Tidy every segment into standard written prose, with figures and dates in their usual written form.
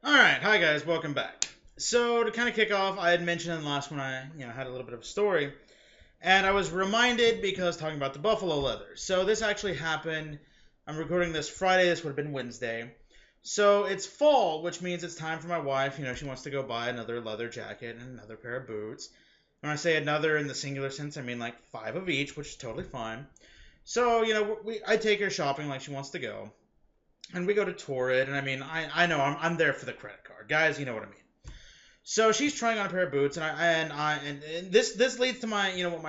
Alright, hi guys, welcome back. So, to kind of kick off, I had mentioned in the last one I had a little bit of a story, and I was reminded because talking about the buffalo leather. So, this actually happened. I'm recording this Friday, this would have been Wednesday. So, it's fall, which means it's time for my wife. She wants to go buy another leather jacket and another pair of boots. When I say another in the singular sense, I mean like five of each, which is totally fine. So, I take her shopping like she wants to go. And we go to Torrid, and I mean, I know I'm there for the credit card, guys. You know what I mean. So she's trying on a pair of boots, and this leads to my what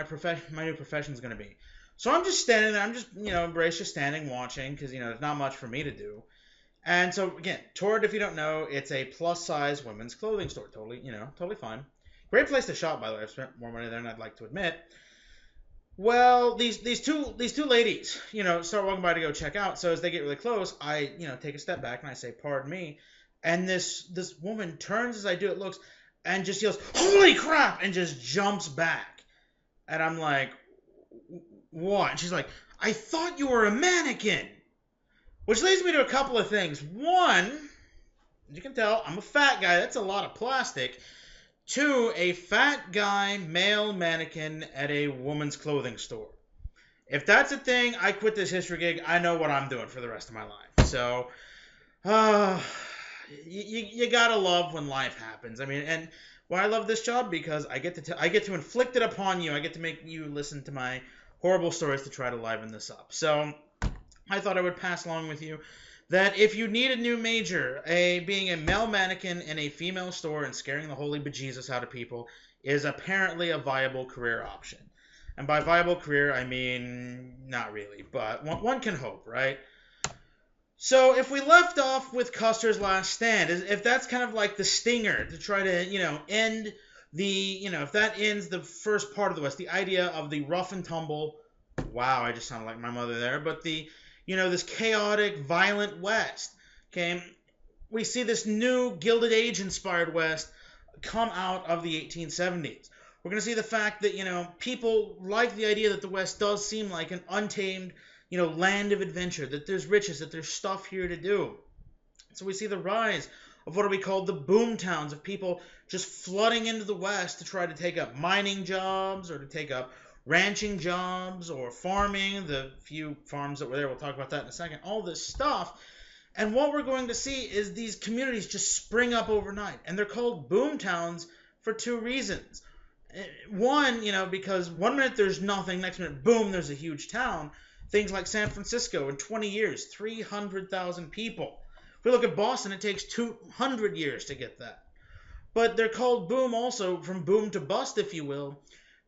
my new profession is going to be. So I'm just standing there. I'm just Brace just standing watching because there's not much for me to do. And so again, Torrid, if you don't know, it's a plus size women's clothing store. Totally fine. Great place to shop, by the way. I've spent more money there than I'd like to admit. Well, these two ladies, start walking by to go check out. So as they get really close, I take a step back and I say, "Pardon me," and this woman turns as I do it, looks, and just yells, "Holy crap!" and just jumps back. And I'm like, "What?" And she's like, "I thought you were a mannequin," which leads me to a couple of things. One, as you can tell, I'm a fat guy. That's a lot of plastic. Two, a fat guy male mannequin at a woman's clothing store. If that's a thing, I quit this history gig. I know what I'm doing for the rest of my life. So, uh, you gotta love when life happens. I mean, and why I love this job because I get to inflict it upon you. I get to make you listen to my horrible stories to try to liven this up. So, I thought I would pass along with you that if you need a new major, being a male mannequin in a female store and scaring the holy bejesus out of people is apparently a viable career option. And by viable career, I mean not really, but one can hope, right? So if we left off with Custer's last stand, if that's kind of like the stinger to try to, end if that ends the first part of the West, the idea of the rough and tumble, wow, I just sounded like my mother there, but this chaotic, violent West, okay, we see this new Gilded Age inspired West come out of the 1870s. We're going to see the fact that, people like the idea that the West does seem like an untamed, land of adventure, that there's riches, that there's stuff here to do. So we see the rise of what are we called the boom towns, of people just flooding into the West to try to take up mining jobs or to take up ranching jobs or farming, the few farms that were there, we'll talk about that in a second, all this stuff. And what we're going to see is these communities just spring up overnight. And they're called boom towns for two reasons. One, because one minute there's nothing, next minute, boom, there's a huge town. Things like San Francisco in 20 years, 300,000 people. If we look at Boston, it takes 200 years to get that. But they're called boom also from boom to bust, if you will,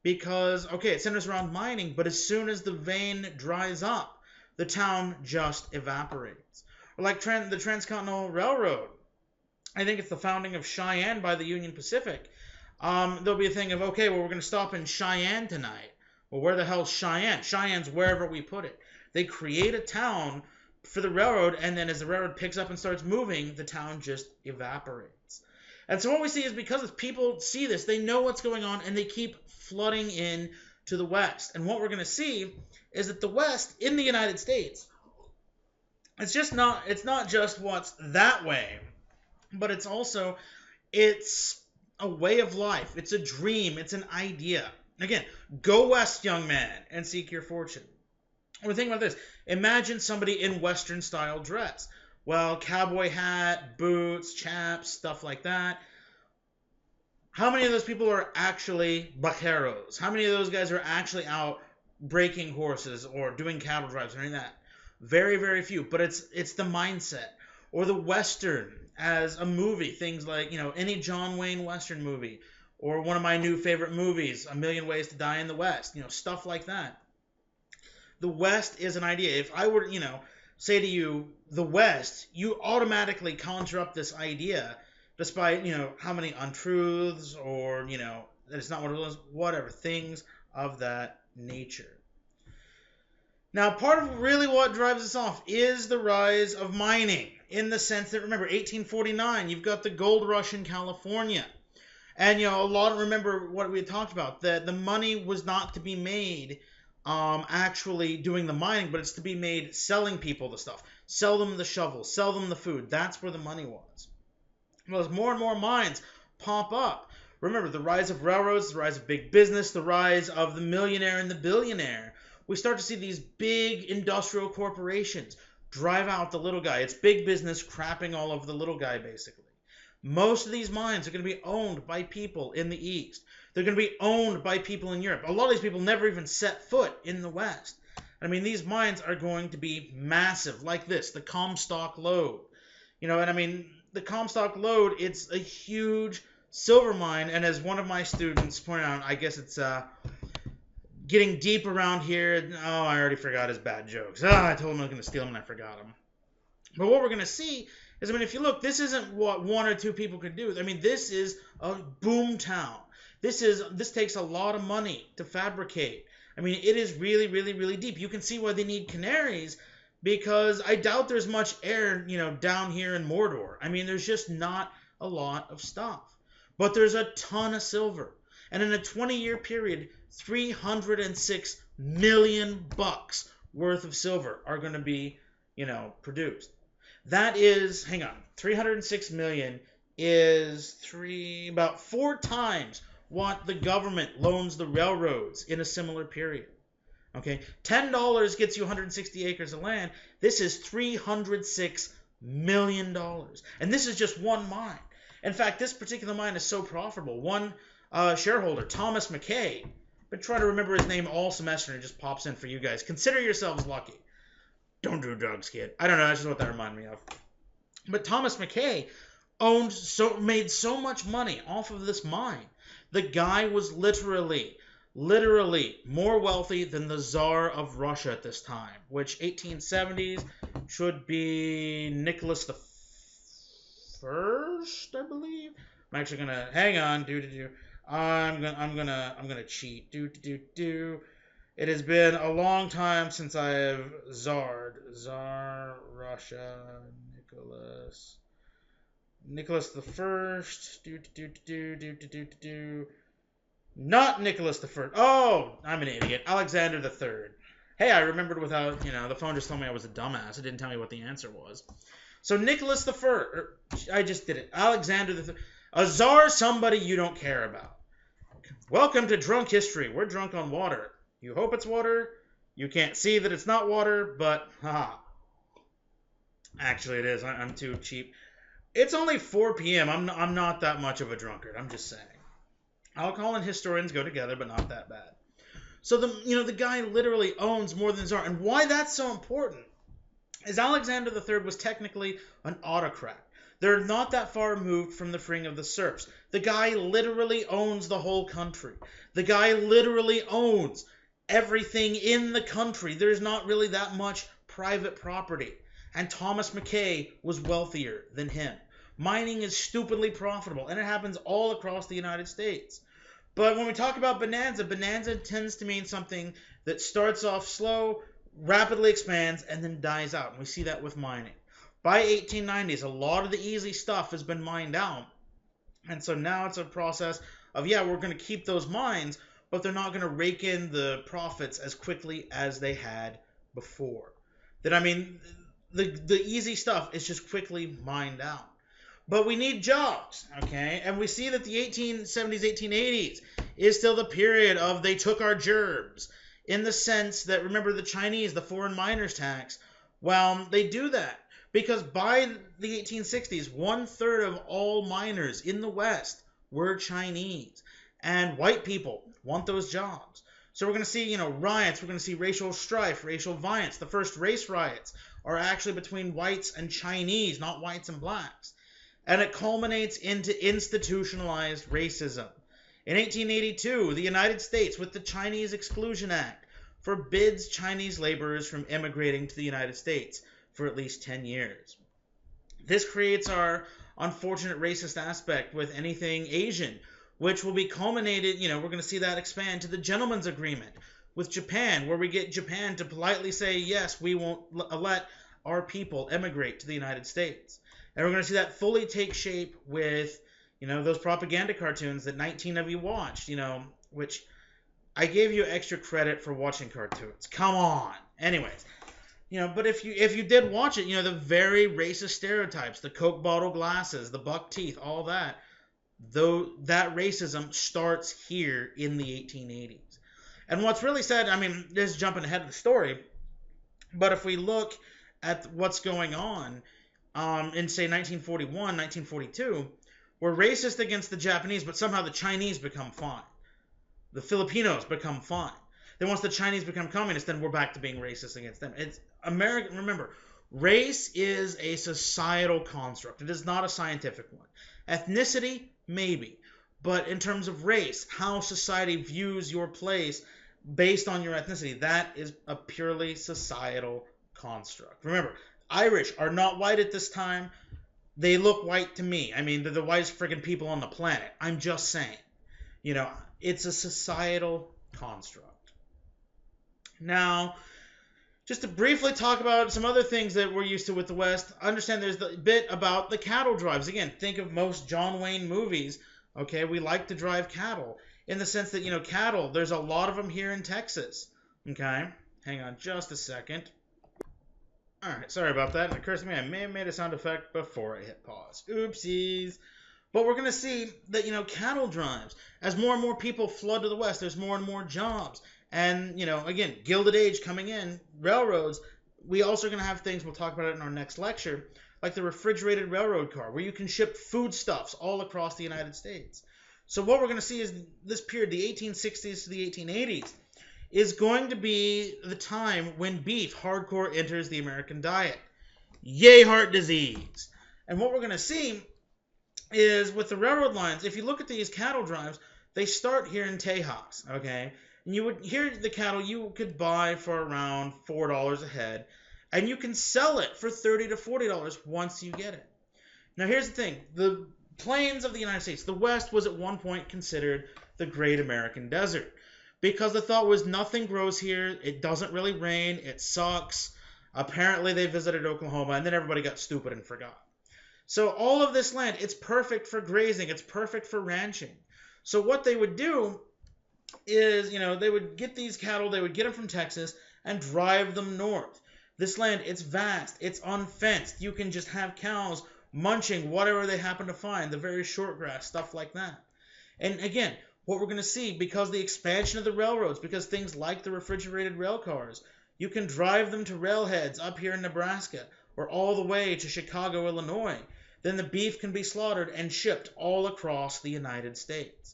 because, okay, it centers around mining, but as soon as the vein dries up, the town just evaporates. Or like the Transcontinental Railroad. I think it's the founding of Cheyenne by the Union Pacific. There'll be a thing of, okay, well, we're going to stop in Cheyenne tonight. Well, where the hell's Cheyenne? Cheyenne's wherever we put it. They create a town for the railroad, and then as the railroad picks up and starts moving, the town just evaporates. And so what we see is because people see this, they know what's going on, and they keep flooding in to the West. And what we're going to see is that the West in the United States, it's not just what's that way, but it's a way of life. It's a dream. It's an idea. Again, go west, young man, and seek your fortune. Or think about this. Imagine somebody in Western style dress. Well, cowboy hat, boots, chaps, stuff like that. How many of those people are actually vaqueros? How many of those guys are actually out breaking horses or doing cattle drives or anything like that? Very, very few. But it's the mindset. Or the Western as a movie. Things like, any John Wayne Western movie. Or one of my new favorite movies, A Million Ways to Die in the West. Stuff like that. The West is an idea. If I were, say to you, the West, you automatically conjure up this idea despite, how many untruths or, that it's not what it was, whatever, things of that nature. Now, part of really what drives us off is the rise of mining, in the sense that, remember, 1849, you've got the gold rush in California. And, remember what we had talked about, that the money was not to be made actually doing the mining, but it's to be made selling people the stuff. Sell them the shovels, sell them the food. That's where the money was. Well, as more and more mines pop up, remember the rise of railroads, the rise of big business, the rise of the millionaire and the billionaire. We start to see these big industrial corporations drive out the little guy. It's big business crapping all over the little guy, basically. Most of these mines are going to be owned by people in the East. They're going to be owned by people in Europe. A lot of these people never even set foot in the West. I mean, these mines are going to be massive, like this, the Comstock lode. And I mean, the Comstock lode, it's a huge silver mine, and as one of my students pointed out, I guess it's getting deep around here. Oh, I already forgot his bad jokes. I told him I was going to steal them, and I forgot them. But what we're going to see is, I mean, if you look, this isn't what one or two people could do. I mean, this is a boom town. This takes a lot of money to fabricate. I mean, it is really, really, really deep. You can see why they need canaries, because I doubt there's much air, down here in Mordor. I mean, there's just not a lot of stuff. But there's a ton of silver. And in a 20-year period, $306 million worth of silver are going to be, produced. That is, 306 million is about 4 times what the government loans the railroads in a similar period. Okay, $10 gets you 160 acres of land. This is $306 million. And this is just one mine. In fact, this particular mine is so profitable. One shareholder, Thomas McKay, I've been trying to remember his name all semester, and it just pops in for you guys. Consider yourselves lucky. Don't do drugs, kid. I don't know, that's just what that reminded me of. But Thomas McKay made so much money off of this mine. The guy was literally more wealthy than the Tsar of Russia at this time, which 1870s should be Nicholas the First, I believe. I'm actually gonna hang on. I'm gonna cheat. It has been a long time since I have Tsar Russia Nicholas the First. Not Nicholas the First. Oh, I'm an idiot. Alexander the Third. Hey, I remembered without, the phone just told me I was a dumbass. It didn't tell me what the answer was. So Nicholas the First, I just did it. Alexander the Third. A czar, somebody you don't care about. Welcome to Drunk History. We're drunk on water. You hope it's water. You can't see that it's not water, but haha. Actually, it is. I'm too cheap. It's only 4 p.m. I'm not that much of a drunkard. I'm just saying. Alcohol and historians go together, but not that bad. So the guy literally owns more than Tsar. And why that's so important is Alexander III was technically an autocrat. They're not that far removed from the freeing of the serfs. The guy literally owns the whole country. The guy literally owns everything in the country. There's not really that much private property. And Thomas McKay was wealthier than him. Mining is stupidly profitable, and it happens all across the United States. But when we talk about bonanza, bonanza tends to mean something that starts off slow, rapidly expands, and then dies out. And we see that with mining. By 1890s, a lot of the easy stuff has been mined out. And so now it's a process of, we're going to keep those mines, but they're not going to rake in the profits as quickly as they had before. The easy stuff is just quickly mined out. But we need jobs, okay? And we see that the 1870s, 1880s is still the period of they took our gerbs, in the sense that, remember the Chinese, the foreign miners tax, well, they do that because by the 1860s, 1/3 of all miners in the West were Chinese. And white people want those jobs. So we're going to see, riots. We're going to see racial strife, racial violence. The first race riots are actually between whites and Chinese, not whites and blacks. And it culminates into institutionalized racism. In 1882, the United States, with the Chinese Exclusion Act, forbids Chinese laborers from immigrating to the United States for at least 10 years. This creates our unfortunate racist aspect with anything Asian, which will be culminated, we're going to see that expand to the Gentleman's Agreement with Japan, where we get Japan to politely say, yes, we won't let our people emigrate to the United States. And we're going to see that fully take shape with, those propaganda cartoons that 19 of you watched, which I gave you extra credit for watching cartoons. Come on. Anyways, But if you did watch it, the very racist stereotypes, the Coke bottle glasses, the buck teeth, all that, though that racism starts here in the 1880s. And what's really sad, this is jumping ahead of the story, but if we look at what's going on in, say, 1941, 1942, we're racist against the Japanese, but somehow the Chinese become fine. The Filipinos become fine. Then once the Chinese become communists, then we're back to being racist against them. It's American. Remember, race is a societal construct. It is not a scientific one. Ethnicity, maybe. But in terms of race, how society views your place based on your ethnicity, that is a purely societal construct. Remember, Irish are not white at this time. They look white to me. They're the whitest friggin' people on the planet. I'm just saying. It's a societal construct. Now, just to briefly talk about some other things that we're used to with the West, understand there's the bit about the cattle drives. Again, think of most John Wayne movies. Okay, we like to drive cattle in the sense that, cattle, there's a lot of them here in Texas. Okay, hang on just a second. All right, sorry about that. It occurs to me I may have made a sound effect before I hit pause. Oopsies. But we're going to see that, cattle drives, as more and more people flood to the West, there's more and more jobs. And, again, Gilded Age coming in, railroads, we also are going to have things, we'll talk about it in our next lecture, like the refrigerated railroad car, where you can ship foodstuffs all across the United States. So what we're going to see is this period, the 1860s to the 1880s, is going to be the time when beef hardcore enters the American diet. Yay, heart disease! And what we're going to see is with the railroad lines, if you look at these cattle drives, they start here in Tejas, okay? And you would hear the cattle you could buy for around $4 a head, and you can sell it for $30 to $40 once you get it. Now here's the thing, the plains of the United States, the West was at one point considered the Great American Desert, because the thought was nothing grows here, it doesn't really rain, it sucks. Apparently they visited Oklahoma, and then everybody got stupid and forgot. So all of this land, it's perfect for grazing, it's perfect for ranching. So what they would do is, they would get these cattle, they would get them from Texas and drive them north. This land, it's vast, it's unfenced. You can just have cows munching whatever they happen to find, the very short grass, stuff like that. And again, what we're going to see, because of the expansion of the railroads, because things like the refrigerated rail cars, you can drive them to railheads up here in Nebraska or all the way to Chicago, Illinois. Then the beef can be slaughtered and shipped all across the United States.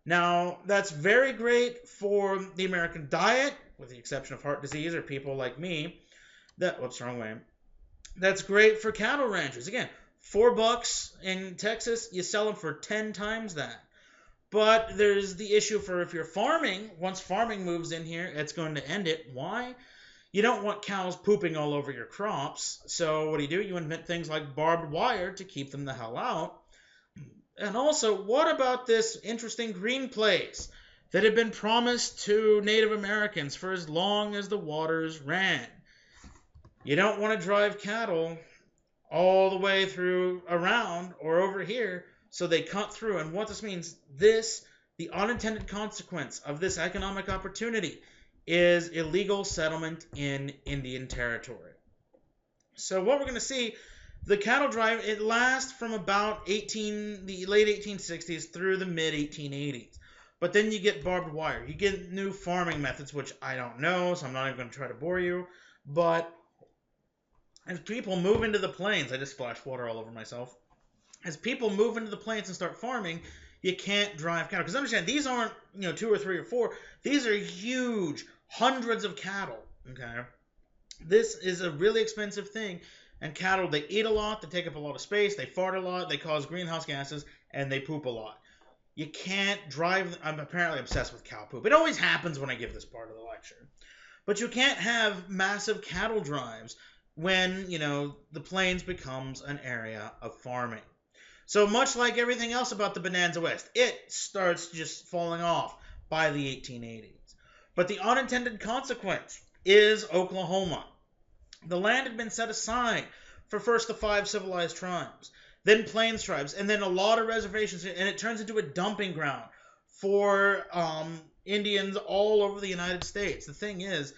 Now, that's very great for the American diet, with the exception of heart disease or people like me. Wrong way. That's great for cattle ranchers. Again, $4 in Texas, you sell them for 10 times that. But there's the issue for if you're farming. Once farming moves in here, it's going to end it. Why? You don't want cows pooping all over your crops. So what do? You invent things like barbed wire to keep them the hell out. And also, what about this interesting green place that had been promised to Native Americans for as long as the waters ran? You don't want to drive cattle all the way through, around, or over here, so they cut through. And what this means, the unintended consequence of this economic opportunity is illegal settlement in Indian territory. So what we're going to see, the cattle drive, it lasts from about the late 1860s through the mid 1880s. But then you get barbed wire. You get new farming methods, which I don't know, so I'm not even going to try to bore you. But as people move into the plains, I just splashed water all over myself. As people move into the plains and start farming, you can't drive cattle. Because understand, these aren't 2 or 3 or 4. These are huge, hundreds of cattle. Okay, this is a really expensive thing. And cattle, they eat a lot, they take up a lot of space, they fart a lot, they cause greenhouse gases, and they poop a lot. You can't drive. I'm apparently obsessed with cow poop. It always happens when I give this part of the lecture. But you can't have massive cattle drives when, the plains becomes an area of farming. So much like everything else about the Bonanza West, it starts just falling off by the 1880s. But the unintended consequence is Oklahoma. The land had been set aside for first the 5 civilized tribes, then plains tribes, and then a lot of reservations, and it turns into a dumping ground for Indians all over the United States. The thing is,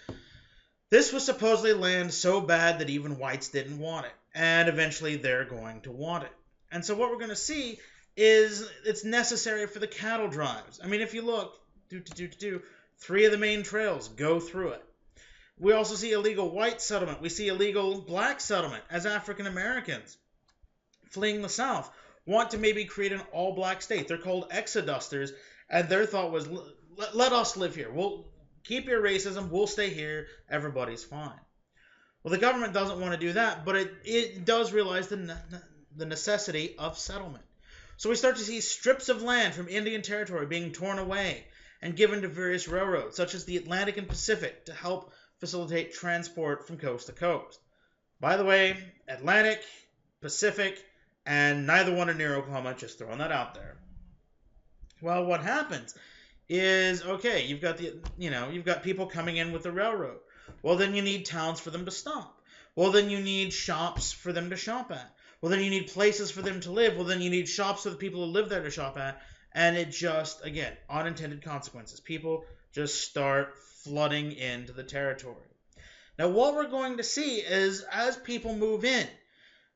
This was supposedly land so bad that even whites didn't want it, and eventually they're going to want it. And so what we're going to see is it's necessary for the cattle drives. I mean, if you look, three of the main trails go through it. We also see illegal white settlement. We see illegal black settlement as African Americans fleeing the South want to maybe create an all-black state. They're called exodusters, and their thought was, let us live here. We'll keep your racism. We'll stay here. Everybody's fine. Well, the government doesn't want to do that, but it does realize the necessity of settlement. So we start to see strips of land from Indian Territory being torn away and given to various railroads, such as the Atlantic and Pacific, to help facilitate transport from coast to coast. By the way, Atlantic, Pacific, and neither one are near Oklahoma, just throwing that out there. Well, what happens is, okay, you've got people coming in with the railroad. Well, then you need towns for them to stop. Well, then you need shops for them to shop at. Well, then you need places for them to live. Well, then you need shops for the people who live there to shop at. And it just, again, unintended consequences. People just start flooding into the territory. Now, what we're going to see is, as people move in,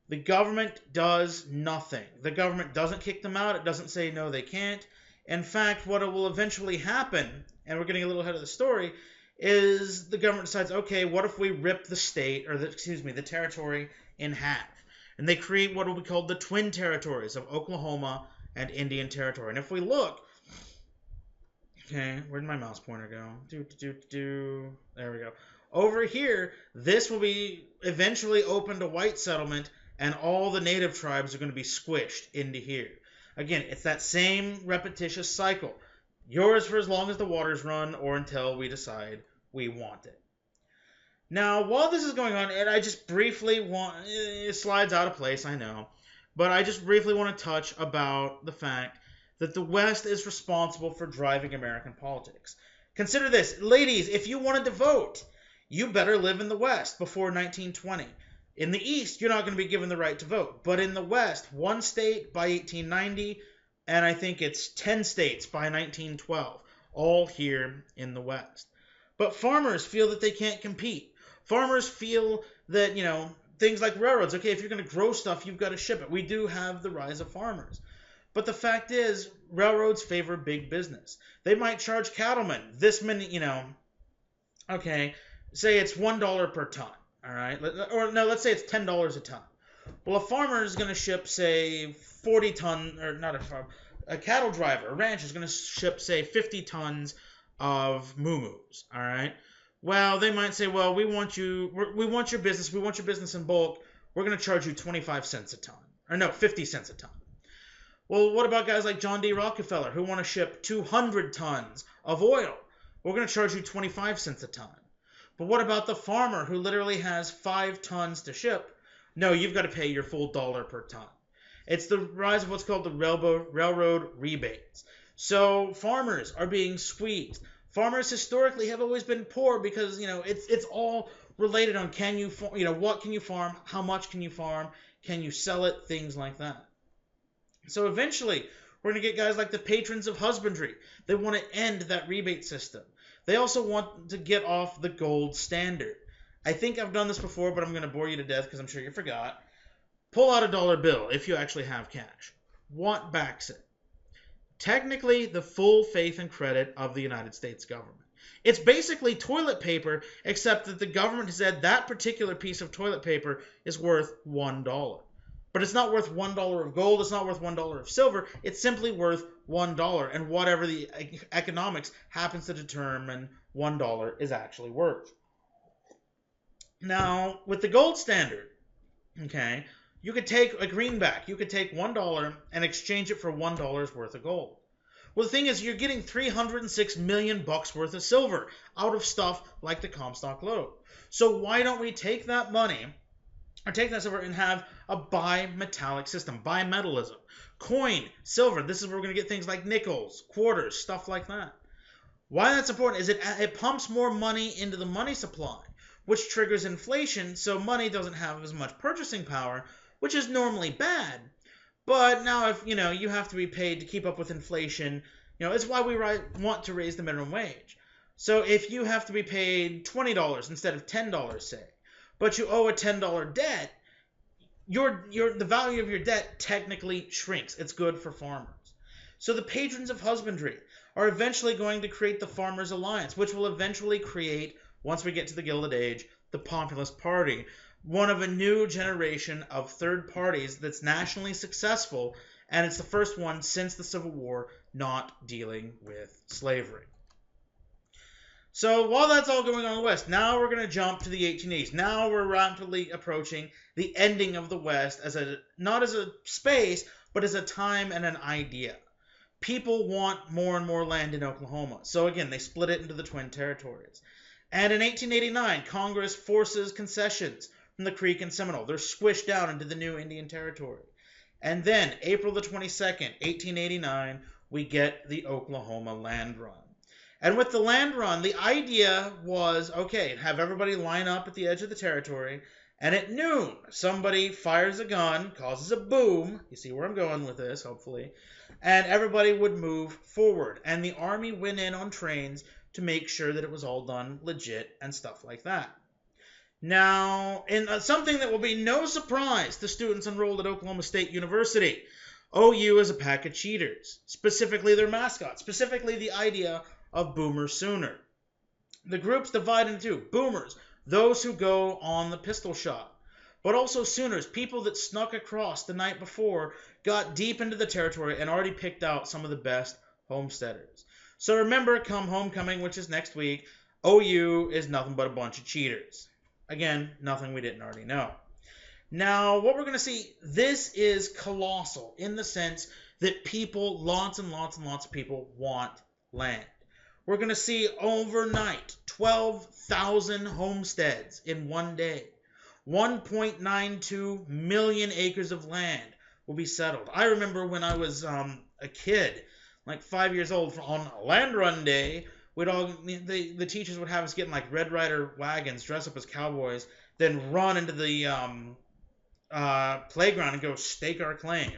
the government does nothing. The government doesn't kick them out. It doesn't say, no, they can't. In fact, what will eventually happen, and we're getting a little ahead of the story, is the government decides, okay, what if we rip the state, or the territory in half? And they create what will be called the twin territories of Oklahoma and Indian Territory. And if we look, okay, where'd my mouse pointer go? There we go. Over here, this will be eventually open to white settlement, and all the native tribes are going to be squished into here. Again, it's that same repetitious cycle. Yours for as long as the waters run, or until we decide we want it. Now, while this is going on, and I just briefly want... It slides out of place, I know. But I just briefly want to touch about the fact that the West is responsible for driving American politics. Consider this. Ladies, if you wanted to vote, you better live in the West before 1920. In the East, you're not going to be given the right to vote. But in the West, one state by 1890, and I think it's 10 states by 1912, all here in the West. But farmers feel that they can't compete. Farmers feel that, things like railroads, okay, if you're going to grow stuff, you've got to ship it. We do have the rise of farmers. But the fact is, railroads favor big business. They might charge cattlemen this many, okay, say it's $1 per ton, all right? Or no, let's say it's $10 a ton. Well, a farmer is going to ship, say, 40 ton, or not a farm, a cattle driver, a ranch is going to ship, say, 50 tons of moo-moos, all right? Well, they might say, well, we want your business in bulk. We're going to charge you 25 cents a ton. Or no, 50 cents a ton. Well, what about guys like John D. Rockefeller who want to ship 200 tons of oil? We're going to charge you 25 cents a ton. But what about the farmer who literally has 5 tons to ship? No, you've got to pay your full $1 per ton. It's the rise of what's called the railroad rebates. So farmers are being squeezed. Farmers historically have always been poor because, it's all related on what can you farm, how much can you farm, can you sell it, things like that. So eventually, we're going to get guys like the patrons of husbandry. They want to end that rebate system. They also want to get off the gold standard. I think I've done this before, but I'm going to bore you to death because I'm sure you forgot. Pull out a dollar bill if you actually have cash. What backs it? Technically, the full faith and credit of the United States government. It's basically toilet paper, except that the government has said that particular piece of toilet paper is worth $1. But it's not worth $1 of gold, it's not worth $1 of silver, it's simply worth $1, and whatever the economics happens to determine $1 is actually worth. Now, with the gold standard, okay, you could take a greenback. You could take $1 and exchange it for $1 worth of gold. Well, the thing is, you're getting $306 million worth of silver out of stuff like the Comstock Lode. So why don't we take that money, or take that silver and have a bimetallic system, bimetallism. Coin, silver, this is where we're going to get things like nickels, quarters, stuff like that. Why that's important is it pumps more money into the money supply, which triggers inflation, so money doesn't have as much purchasing power, which is normally bad. But now if, you have to be paid to keep up with inflation, it's why we want to raise the minimum wage. So if you have to be paid $20 instead of $10, say, but you owe a $10 debt, the value of your debt technically shrinks. It's good for farmers. So the patrons of husbandry are eventually going to create the Farmers Alliance, which will eventually create, once we get to the Gilded Age, the Populist Party, one of a new generation of third parties that's nationally successful, and it's the first one since the Civil War not dealing with slavery. So while that's all going on in the West, now we're going to jump to the 1880s. Now we're rapidly approaching the ending of the West not as a space, but as a time and an idea. People want more and more land in Oklahoma. So again, they split it into the Twin Territories. And in 1889, Congress forces concessions from the Creek and Seminole. They're squished down into the new Indian Territory. And then, April the 22nd, 1889, we get the Oklahoma Land Run. And with the land run, the idea was, okay, have everybody line up at the edge of the territory, and at noon, somebody fires a gun, causes a boom, you see where I'm going with this, hopefully, and everybody would move forward. And the Army went in on trains to make sure that it was all done legit and stuff like that. Now, in something that will be no surprise to students enrolled at Oklahoma State University, OU is a pack of cheaters, specifically their mascot, specifically the idea of Boomer Sooner. The group's divided into two. Boomers, those who go on the pistol shot, but also Sooners, people that snuck across the night before, got deep into the territory, and already picked out some of the best homesteaders. So remember, come homecoming, which is next week, OU is nothing but a bunch of cheaters. Again, nothing we didn't already know. Now, what we're going to see, this is colossal in the sense that people, lots and lots and lots of people want land. We're going to see overnight 12,000 homesteads in one day. 1.92 million acres of land will be settled. I remember when I was a kid, like 5 years old, on land run day, the teachers would have us get in like Red Ryder wagons, dress up as cowboys, then run into the playground and go stake our claim.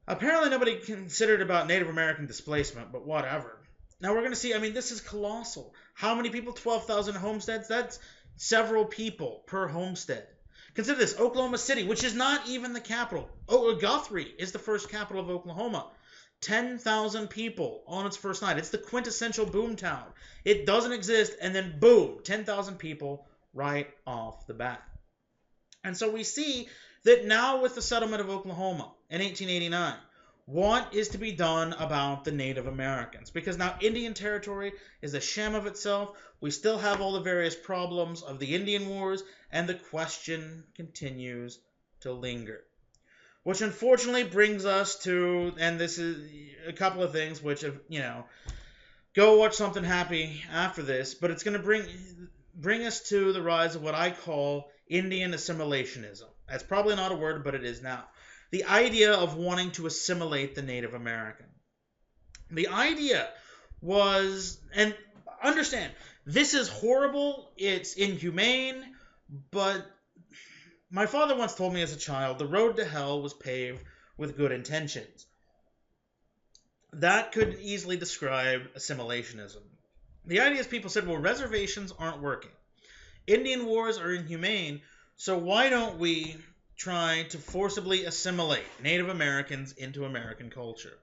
Apparently nobody considered about Native American displacement, but whatever. Now we're going to see, this is colossal. How many people? 12,000 homesteads? That's several people per homestead. Consider this, Oklahoma City, which is not even the capital. Guthrie is the first capital of Oklahoma. 10,000 people on its first night. It's the quintessential boom town. It doesn't exist, and then boom, 10,000 people right off the bat. And so we see that now with the settlement of Oklahoma in 1889, what is to be done about the Native Americans? Because now Indian Territory is a sham of itself. We still have all the various problems of the Indian Wars, and the question continues to linger. Which unfortunately brings us to, and this is a couple of things which, go watch something happy after this, but it's going to bring us to the rise of what I call Indian assimilationism. That's probably not a word, but it is now. The idea of wanting to assimilate the Native American. The idea was, and understand, this is horrible, it's inhumane, but my father once told me as a child, the road to hell was paved with good intentions. That could easily describe assimilationism. The idea is people said, well, reservations aren't working. Indian wars are inhumane, so why don't we try to forcibly assimilate Native Americans into American culture?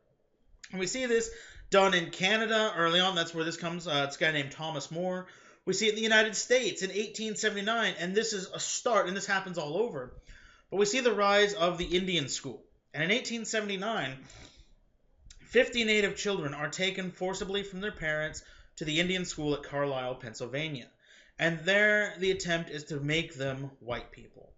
And we see this done in Canada early on. That's where this comes. It's a guy named Thomas More. We see it in the United States in 1879, and this is a start, and this happens all over. But we see the rise of the Indian school. And in 1879, 50 Native children are taken forcibly from their parents to the Indian school at Carlisle, Pennsylvania. And there, the attempt is to make them white people.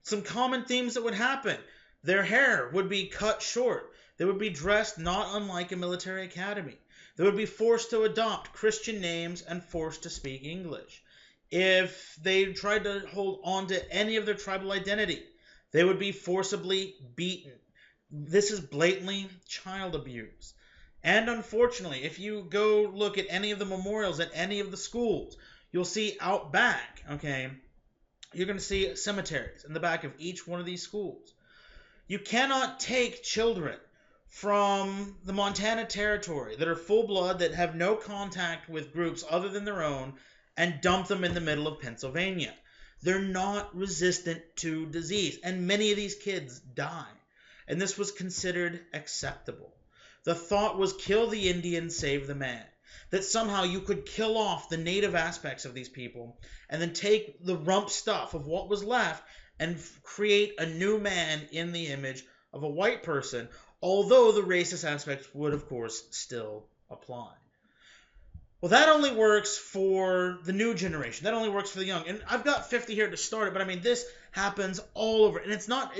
Some common themes that would happen. Their hair would be cut short. They would be dressed not unlike a military academy. They would be forced to adopt Christian names and forced to speak English. If they tried to hold on to any of their tribal identity, they would be forcibly beaten. This is blatantly child abuse. And unfortunately, if you go look at any of the memorials at any of the schools, you'll see out back, you're going to see cemeteries in the back of each one of these schools. You cannot take children from the Montana Territory that are full blood, that have no contact with groups other than their own, and dump them in the middle of Pennsylvania. They're not resistant to disease, and many of these kids die. And this was considered acceptable. The thought was kill the Indian, save the man. That somehow you could kill off the native aspects of these people and then take the rump stuff of what was left and create a new man in the image of a white person, although the racist aspects would, of course, still apply. Well, that only works for the new generation. That only works for the young. And I've got 50 here to start it, but I mean, this happens all over. And it's not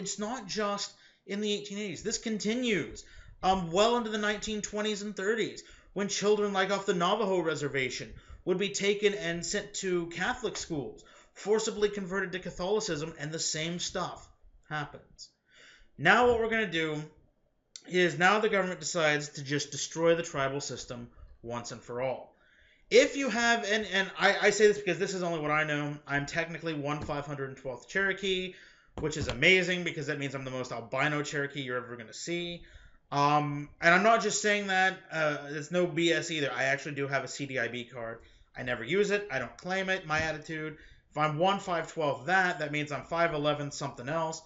just in the 1880s. This continues well into the 1920s and 30s, when children like off the Navajo reservation would be taken and sent to Catholic schools, forcibly converted to Catholicism, and the same stuff happens. Now what we're going to do is, now the government decides to just destroy the tribal system once and for all. If you have, and I say this because this is only what I know, I'm technically 1/512th Cherokee, which is amazing because that means I'm the most albino Cherokee you're ever going to see. And I'm not just saying that, it's no BS either. I actually do have a CDIB card. I never use it. I don't claim it. My attitude, if I'm 1/512 that means I'm 5'11 something else.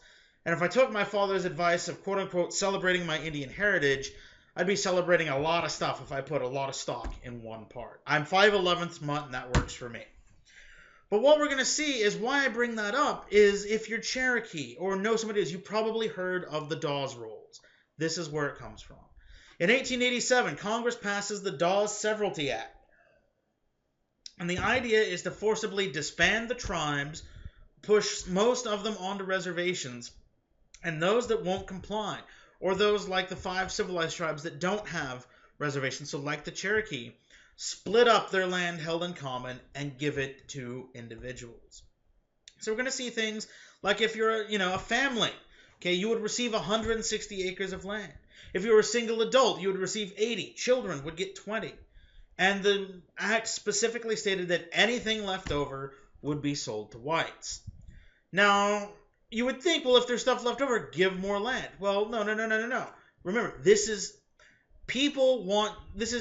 And if I took my father's advice of quote-unquote celebrating my Indian heritage, I'd be celebrating a lot of stuff if I put a lot of stock in one part. I'm 5/11th month, and that works for me. But what we're going to see is why I bring that up is, if you're Cherokee or know somebody else, you probably heard of the Dawes Rolls. This is where it comes from. In 1887, Congress passes the Dawes Severalty Act. And the idea is to forcibly disband the tribes, push most of them onto reservations, and those that won't comply, or those like the 5 civilized tribes that don't have reservations, so like the Cherokee, split up their land held in common and give it to individuals. So we're going to see things like, if you're a family, okay, you would receive 160 acres of land. If you were a single adult, you would receive 80. Children would get 20. And the act specifically stated that anything left over would be sold to whites. Now, you would think, well, if there's stuff left over, give more land. Well, no. Remember, this is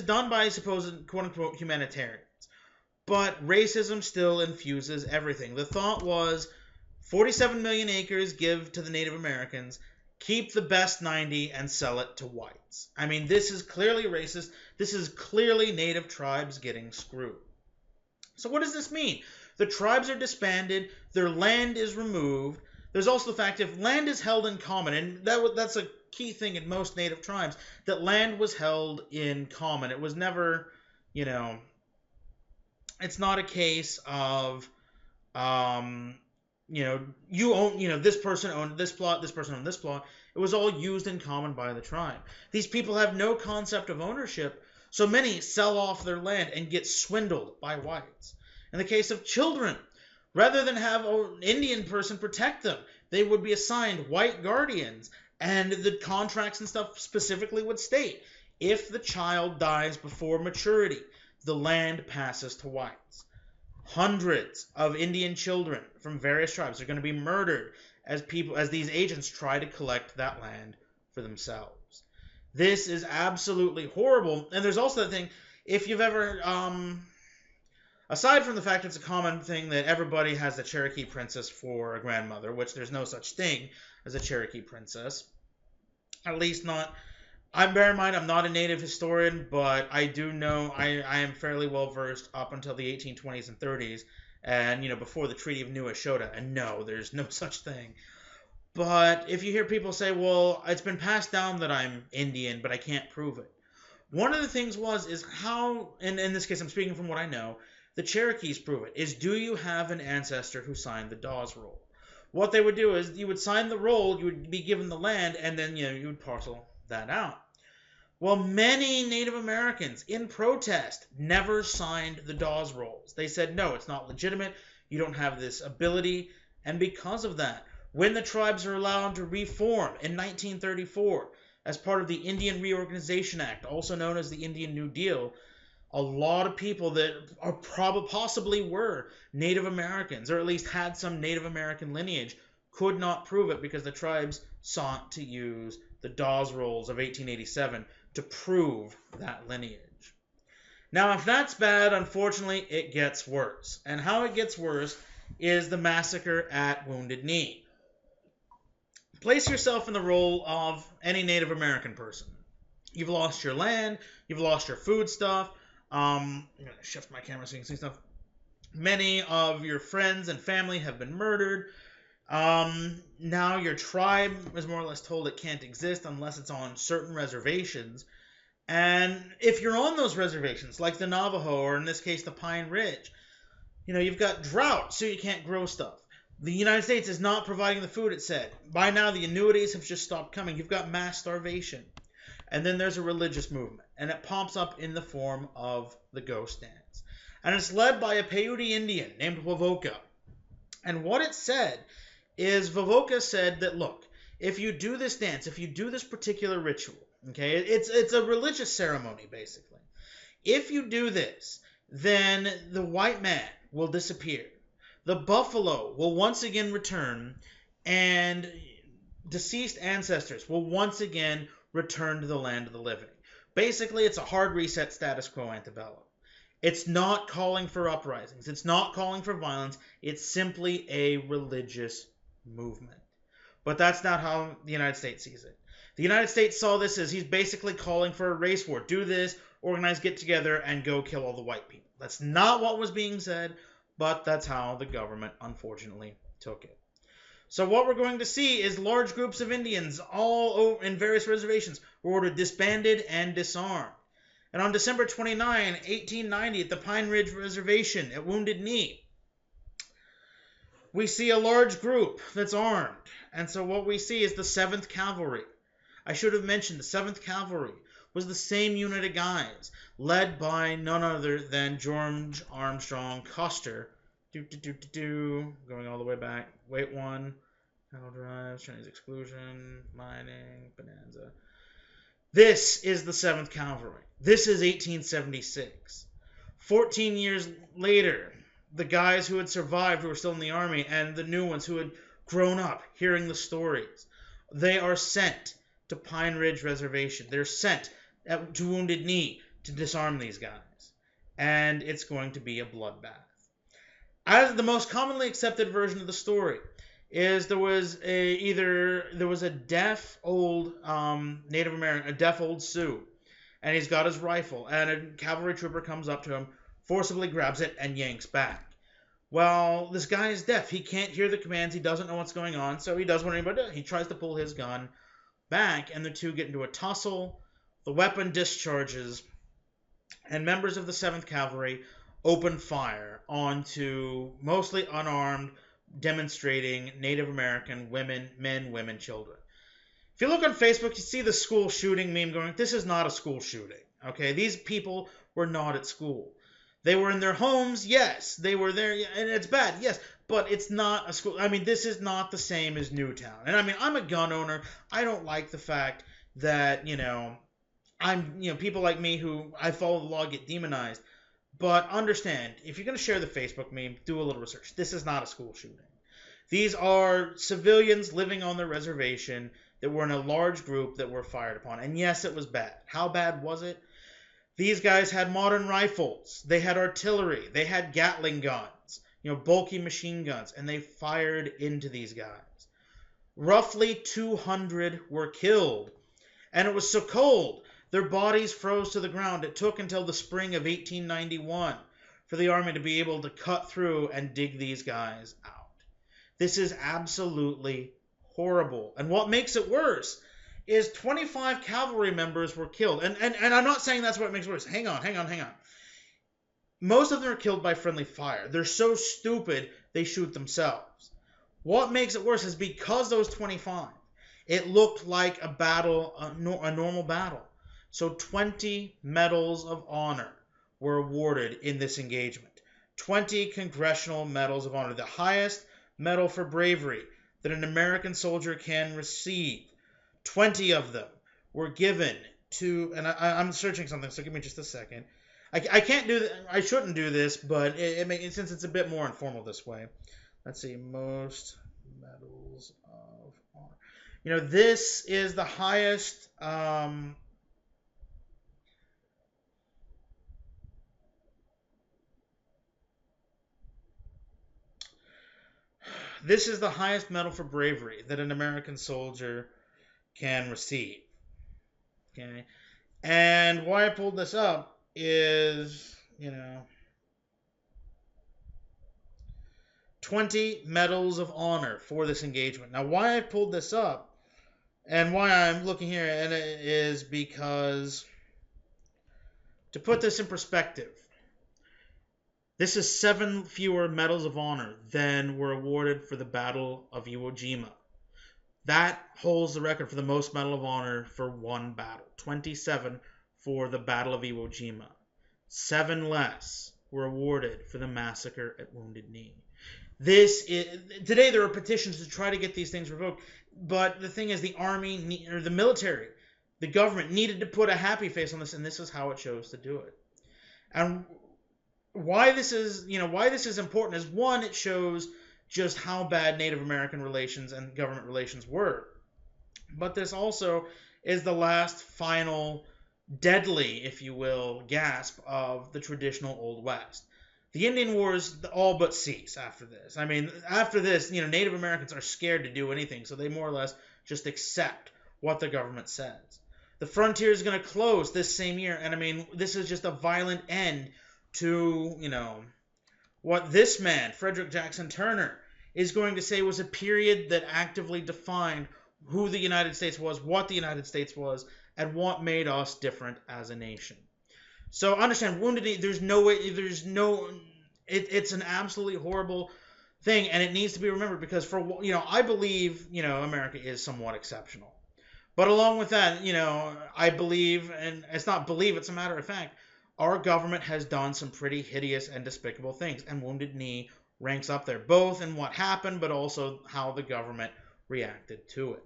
done by supposed quote-unquote humanitarians. But racism still infuses everything. The thought was 47 million acres, give to the Native Americans, keep the best 90 and sell it to whites. I mean, this is clearly racist. This is clearly Native tribes getting screwed. So what does this mean? The tribes are disbanded. Their land is removed. There's also the fact, if land is held in common, and that's a key thing in most Native tribes, that land was held in common. It was never, it's not a case of, you own, this person owned this plot, this person owned this plot. It was all used in common by the tribe. These people have no concept of ownership, so many sell off their land and get swindled by whites. In the case of children, rather than have an Indian person protect them, they would be assigned white guardians, and the contracts and stuff specifically would state, if the child dies before maturity, the land passes to whites. Hundreds of Indian children from various tribes are going to be murdered as these agents try to collect that land for themselves. This is absolutely horrible. And there's also the thing, if you've ever, aside from the fact it's a common thing that everybody has the Cherokee princess for a grandmother, which there's no such thing as a Cherokee princess, at least not. Bear in mind, I'm not a native historian, but I do know I am fairly well versed up until the 1820s and 30s, and before the Treaty of New Eshota. And no, there's no such thing. But if you hear people say, well, it's been passed down that I'm Indian, but I can't prove it. One of the things is how, and in this case I'm speaking from what I know, the Cherokees prove it, is do you have an ancestor who signed the Dawes Roll? What they would do is you would sign the roll, you would be given the land, and then you would parcel that out. Well, many Native Americans, in protest, never signed the Dawes Rolls. They said, no, it's not legitimate, you don't have this ability, and because of that, when the tribes are allowed to reform in 1934, as part of the Indian Reorganization Act, also known as the Indian New Deal, a lot of people that are possibly were Native Americans, or at least had some Native American lineage, could not prove it because the tribes sought to use the Dawes Rolls of 1887, to prove that lineage. Now, if that's bad, unfortunately, it gets worse. And how it gets worse is the massacre at Wounded Knee. Place yourself in the role of any Native American person. You've lost your land, you've lost your food stuff. I'm going to shift my camera so you can see stuff. Many of your friends and family have been murdered. Now your tribe is more or less told it can't exist unless it's on certain reservations. And if you're on those reservations, like the Navajo, or in this case the Pine Ridge, you've got drought, so you can't grow stuff. The United States is not providing the food it said. By now, the annuities have just stopped coming. You've got mass starvation. And then there's a religious movement, and it pops up in the form of the ghost dance. And it's led by a Paiute Indian named Wovoka. And what it said is, Wovoka said that, look, if you do this dance, if you do this particular ritual, okay, it's a religious ceremony, basically. If you do this, then the white man will disappear. The buffalo will once again return, and deceased ancestors will once again return to the land of the living. Basically, it's a hard reset, status quo antebellum. It's not calling for uprisings. It's not calling for violence. It's simply a religious movement. But that's not how the United States sees it. The United States saw this as he's basically calling for a race war. Do this, organize, get together, and go kill all the white people. That's not what was being said, but that's how the government, unfortunately, took it. So what we're going to see is large groups of Indians, all in various reservations, were ordered disbanded and disarmed. And on December 29, 1890, at the Pine Ridge Reservation at Wounded Knee, we see a large group that's armed. And so what we see is the 7th Cavalry. I should have mentioned the 7th Cavalry was the same unit of guys, led by none other than George Armstrong Custer. Going all the way back. Wait one. Cattle drives, Chinese exclusion, mining, bonanza. This is the 7th Cavalry. This is 1876. 14 years later, the guys who had survived, who were still in the army, and the new ones who had grown up hearing the stories, they are sent to Pine Ridge Reservation. They're sent to Wounded Knee to disarm these guys. And it's going to be a bloodbath. As the most commonly accepted version of the story is there was a deaf old Native American, a deaf old Sioux, and he's got his rifle, and a cavalry trooper comes up to him, forcibly grabs it, and yanks back. Well, this guy is deaf. He can't hear the commands. He doesn't know what's going on, so he does what anybody does. He tries to pull his gun back, and the two get into a tussle. The weapon discharges, and members of the 7th Cavalry open fire onto mostly unarmed, demonstrating Native American men, women, children. If you look on Facebook, you see the school shooting meme going, this is not a school shooting. Okay, these people were not at school. They were in their homes, yes. They were there, and it's bad, yes. But it's not a school. I mean, this is not the same as Newtown. And I mean, I'm a gun owner. I don't like the fact that, people like me who I follow the law get demonized. But understand, if you're going to share the Facebook meme, do a little research. This is not a school shooting. These are civilians living on the reservation that were in a large group that were fired upon. And yes, it was bad. How bad was it? These guys had modern rifles. They had artillery. They had Gatling guns, bulky machine guns. And they fired into these guys. Roughly 200 were killed. And it was so cold, their bodies froze to the ground. It took until the spring of 1891 for the army to be able to cut through and dig these guys out. This is absolutely horrible. And what makes it worse is 25 cavalry members were killed. And I'm not saying that's what makes it worse. Hang on. Most of them are killed by friendly fire. They're so stupid, they shoot themselves. What makes it worse is because those 25, it looked like a battle, a normal battle. So 20 medals of honor were awarded in this engagement. 20 Congressional Medals of Honor, the highest medal for bravery that an American soldier can receive. 20 of them were given to, and I'm searching something, so give me just a second. I can't do I shouldn't do this, but since it's a bit more informal this way. Let's see, most medals of honor. This is the highest. This is the highest medal for bravery that an American soldier can receive. Okay, and why I pulled this up is 20 medals of honor for this engagement. Now, why I pulled this up and why I'm looking here and it is because, to put this in perspective, this is 7 fewer medals of honor than were awarded for the Battle of Iwo Jima. That holds the record for the most Medal of Honor for one battle. 27 for the Battle of Iwo Jima. 7 less were awarded for the massacre at Wounded Knee. Today there are petitions to try to get these things revoked, but the thing is, the army or the military, the government needed to put a happy face on this, and this is how it chose to do it. And why this is important is, one, it shows just how bad Native American relations and government relations were. But this also is the last final deadly, if you will, gasp of the traditional Old West. The Indian Wars all but cease after this. I mean, after this, Native Americans are scared to do anything, so they more or less just accept what the government says. The frontier is going to close this same year, and I mean, this is just a violent end to, what this man, Frederick Jackson Turner, is going to say was a period that actively defined who the United States was, what the United States was, and what made us different as a nation. So understand, Wounded Knee, it's an absolutely horrible thing, and it needs to be remembered because I believe, America is somewhat exceptional. But along with that, I believe, and it's not believe, it's a matter of fact, our government has done some pretty hideous and despicable things, and Wounded Knee ranks up there, both in what happened, but also how the government reacted to it.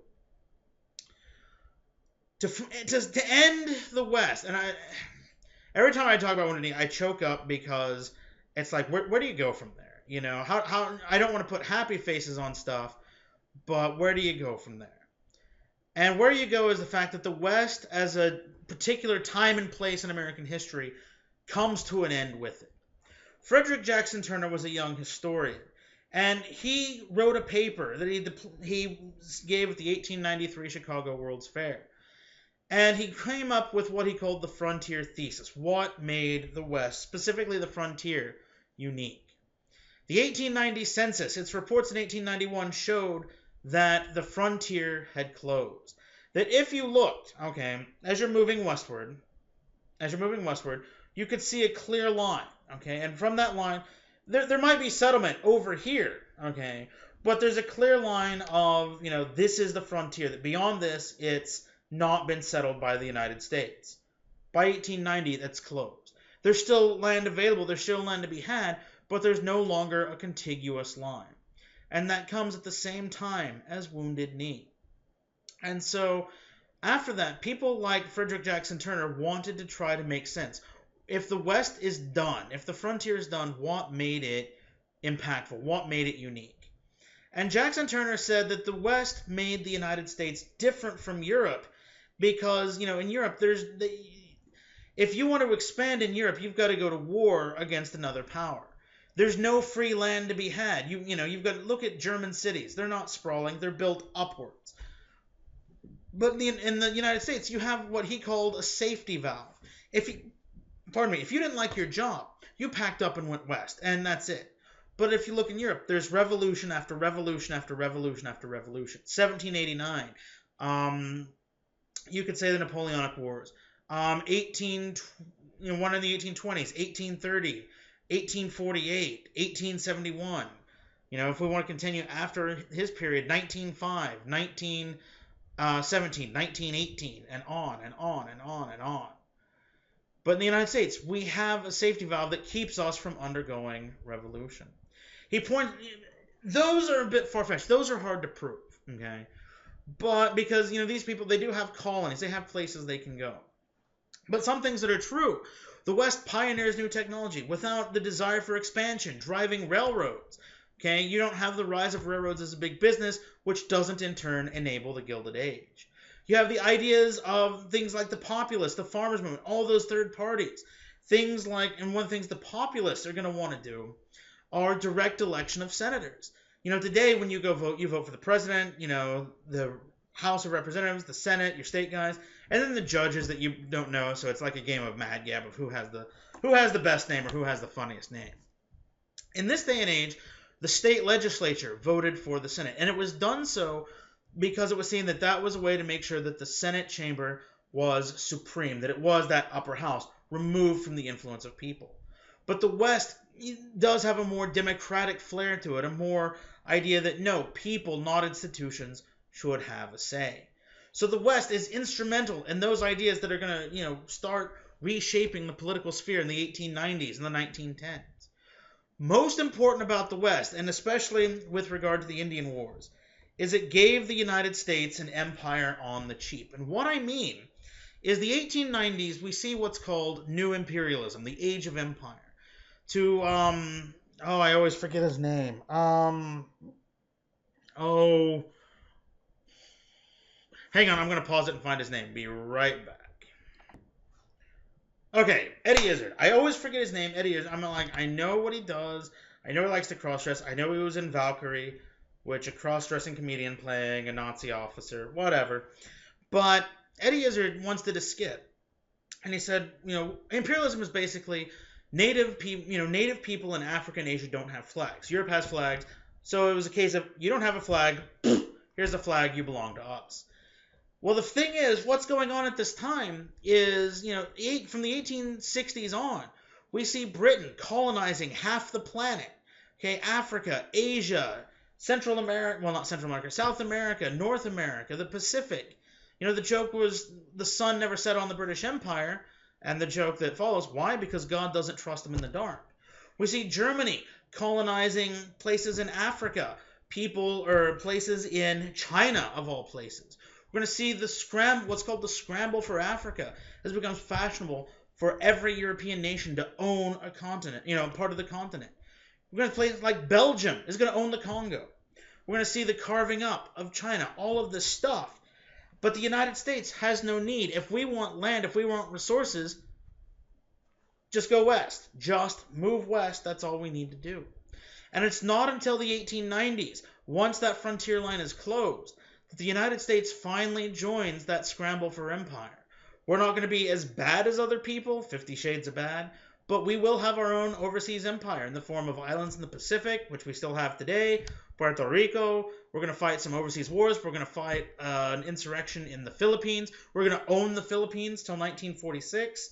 To end the West, and every time I talk about Wounded Knee, I choke up because it's like, where do you go from there? How I don't want to put happy faces on stuff, but where do you go from there? And where you go is the fact that the West, as a particular time and place in American history, comes to an end with it. Frederick Jackson Turner was a young historian, and he wrote a paper that he gave at the 1893 Chicago World's Fair. And he came up with what he called the frontier thesis, what made the West, specifically the frontier, unique. The 1890 census, its reports in 1891 showed that the frontier had closed. That if you looked, as you're moving westward, you could see a clear line, and from that line, there might be settlement over here, but there's a clear line of, this is the frontier, that beyond this, it's not been settled by the United States. By 1890, that's closed. There's still land available, there's still land to be had, but there's no longer a contiguous line. And that comes at the same time as Wounded Knee. And so, after that, people like Frederick Jackson Turner wanted to try to make sense. If the West is done, if the frontier is done, what made it impactful? What made it unique? And Jackson Turner said that the West made the United States different from Europe because, in Europe, if you want to expand in Europe, you've got to go to war against another power. There's no free land to be had. You've got to look at German cities. They're not sprawling. They're built upwards. But in the United States, you have what he called a safety valve. If you didn't like your job, you packed up and went west, and that's it. But if you look in Europe, there's revolution after revolution after revolution after revolution. 1789, you could say the Napoleonic Wars. One in the 1820s, 1830, 1848, 1871. If we want to continue after his period, 1905, 1917, 1918, and on and on and on and on. But in the United States, we have a safety valve that keeps us from undergoing revolution. Those are a bit far-fetched. Those are hard to prove, But because, these people, they do have colonies. They have places they can go. But some things that are true. The West pioneers new technology without the desire for expansion, driving railroads. Okay, you don't have the rise of railroads as a big business, which doesn't in turn enable the Gilded Age. You have the ideas of things like the populists, the farmers' movement, all those third parties. Things like, and one of the things the populists are going to want to do are direct election of senators. Today when you go vote, you vote for the president, the House of Representatives, the Senate, your state guys, and then the judges that you don't know. So it's like a game of Mad Gab of who has the best name or who has the funniest name. In this day and age, the state legislature voted for the Senate, and it was done so because it was seen that that was a way to make sure that the Senate chamber was supreme, that it was that upper house, removed from the influence of people. But the West does have a more democratic flair to it, a more idea that no, people, not institutions, should have a say. So the West is instrumental in those ideas that are going to, start reshaping the political sphere in the 1890s and the 1910s. Most important about the West, and especially with regard to the Indian Wars, is it gave the United States an empire on the cheap. And what I mean is the 1890s, we see what's called New Imperialism, the Age of Empire. I always forget his name. Hang on, I'm going to pause it and find his name. Be right back. Okay, Eddie Izzard. I always forget his name, Eddie Izzard. I know what he does. I know he likes to cross-dress. I know he was in Valkyrie, which a cross-dressing comedian playing a Nazi officer, whatever. But Eddie Izzard once did a skit, and he said, imperialism is basically native people in Africa and Asia don't have flags. Europe has flags, so it was a case of, you don't have a flag, here's a flag, you belong to us. Well, the thing is, what's going on at this time is, from the 1860s on, we see Britain colonizing half the planet. Okay, Africa, Asia, Central America, well, not Central America, South America, North America, the Pacific. The joke was the sun never set on the British Empire, and the joke that follows, why? Because God doesn't trust them in the dark. We see Germany colonizing places in Africa, places in China, of all places. We're going to see what's called the scramble for Africa has become fashionable for every European nation to own a continent, part of the continent. We're going to places like Belgium is going to own the Congo. We're going to see the carving up of China, all of this stuff. But the United States has no need. If we want land, if we want resources, just go west. Just move west. That's all we need to do. And it's not until the 1890s, once that frontier line is closed, that the United States finally joins that scramble for empire. We're not going to be as bad as other people, 50 Shades of Bad, but we will have our own overseas empire in the form of islands in the Pacific, which we still have today, Puerto Rico. We're going to fight some overseas wars. We're going to fight an insurrection in the Philippines. We're going to own the Philippines till 1946.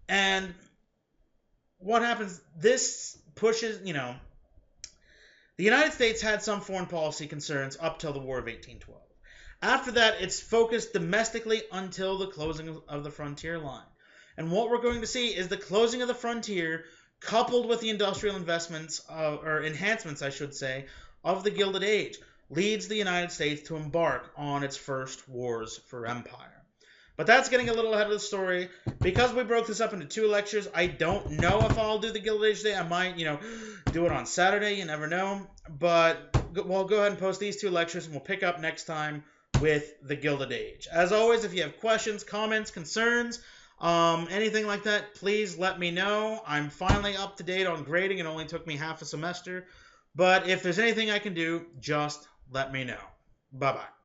And what happens? This pushes, the United States had some foreign policy concerns up till the War of 1812. After that, it's focused domestically until the closing of the frontier line. And what we're going to see is the closing of the frontier coupled with the industrial investments, or enhancements, I should say, of the Gilded Age, leads the United States to embark on its first wars for empire. But that's getting a little ahead of the story. Because we broke this up into 2 lectures, I don't know if I'll do the Gilded Age today. I might, do it on Saturday. You never know. But we'll go ahead and post these 2 lectures, and we'll pick up next time with the Gilded Age. As always, if you have questions, comments, concerns, anything like that, please let me know. I'm finally up to date on grading. It only took me half a semester. But if there's anything I can do, just let me know. Bye-bye.